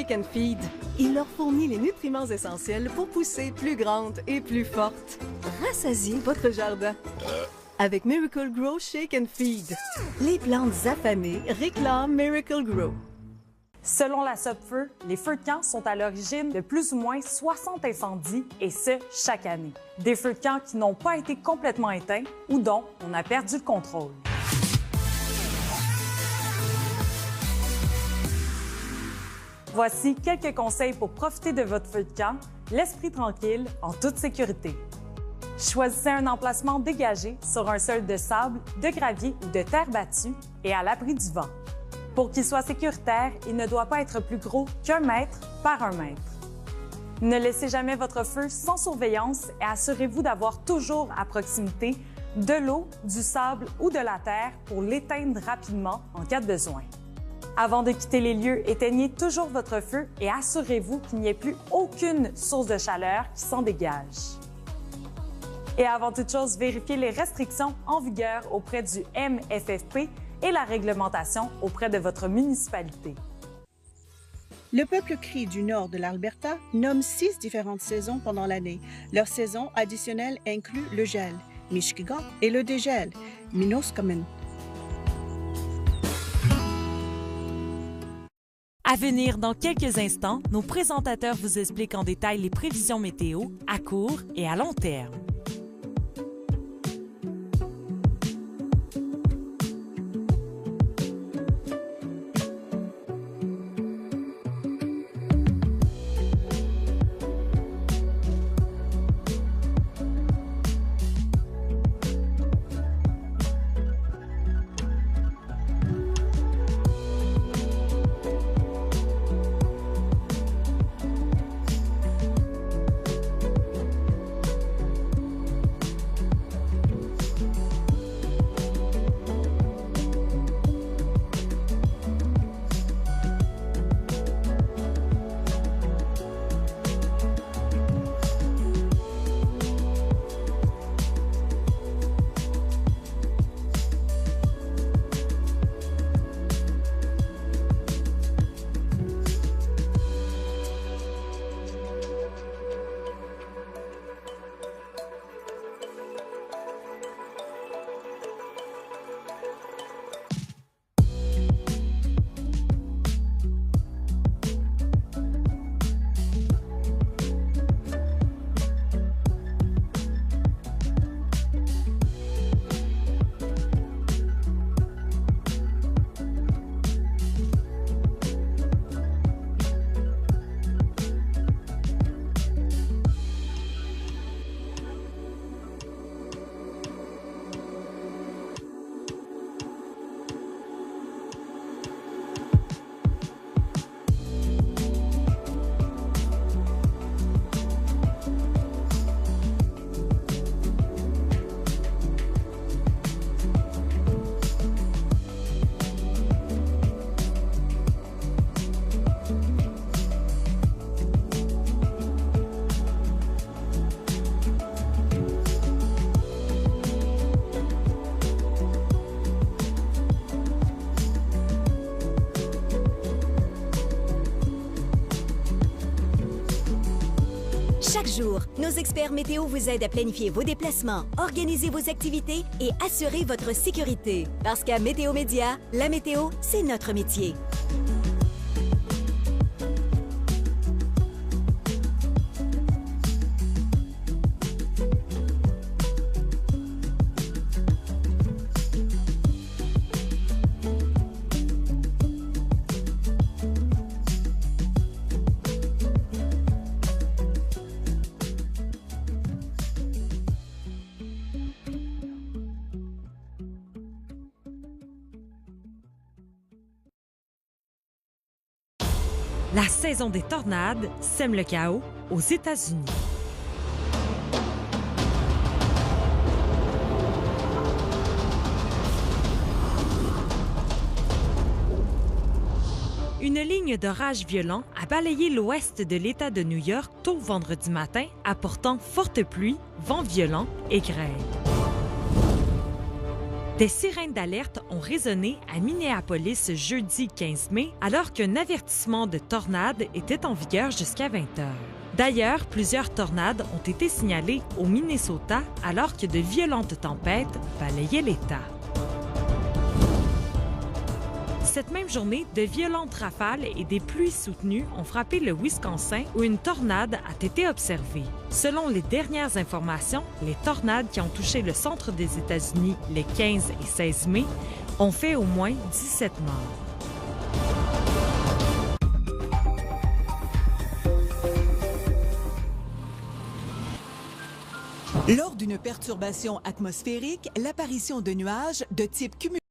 Shake and Feed. Il leur fournit les nutriments essentiels pour pousser plus grande et plus forte. Rassasiez votre jardin. Avec Miracle Grow Shake and Feed. Les plantes affamées réclament Miracle Grow. Selon la Sopfeu, les feux de camp sont à l'origine de plus ou moins 60 incendies, et ce, chaque année. Des feux de camp qui n'ont pas été complètement éteints ou dont on a perdu le contrôle. Voici quelques conseils pour profiter de votre feu de camp, l'esprit tranquille, en toute sécurité. Choisissez un emplacement dégagé sur un sol de sable, de gravier ou de terre battue et à l'abri du vent. Pour qu'il soit sécuritaire, il ne doit pas être plus gros qu'1 mètre par 1 mètre. Ne laissez jamais votre feu sans surveillance et assurez-vous d'avoir toujours à proximité de l'eau, du sable ou de la terre pour l'éteindre rapidement en cas de besoin. Avant de quitter les lieux, éteignez toujours votre feu et assurez-vous qu'il n'y ait plus aucune source de chaleur qui s'en dégage. Et avant toute chose, vérifiez les restrictions en vigueur auprès du MFFP et la réglementation auprès de votre municipalité. Le peuple cri du nord de l'Alberta nomme 6 différentes saisons pendant l'année. Leur saison additionnelle inclut le gel, Mishkiga, et le dégel, Minoskamen. À venir dans quelques instants, nos présentateurs vous expliquent en détail les prévisions météo à court et à long terme. Chaque jour, nos experts météo vous aident à planifier vos déplacements, organiser vos activités et assurer votre sécurité. Parce qu'à Météo Média, la météo, c'est notre métier. La saison des tornades sème le chaos aux États-Unis. Une ligne d'orage violent a balayé l'ouest de l'État de New York tôt vendredi matin, apportant fortes pluies, vents violents et grêle. Des sirènes d'alerte ont résonné à Minneapolis jeudi 15 mai, alors qu'un avertissement de tornade était en vigueur jusqu'à 20 heures. D'ailleurs, plusieurs tornades ont été signalées au Minnesota alors que de violentes tempêtes balayaient l'État. Cette même journée, de violentes rafales et des pluies soutenues ont frappé le Wisconsin où une tornade a été observée. Selon les dernières informations, les tornades qui ont touché le centre des États-Unis les 15 et 16 mai ont fait au moins 17 morts. Lors d'une perturbation atmosphérique, l'apparition de nuages de type cumulé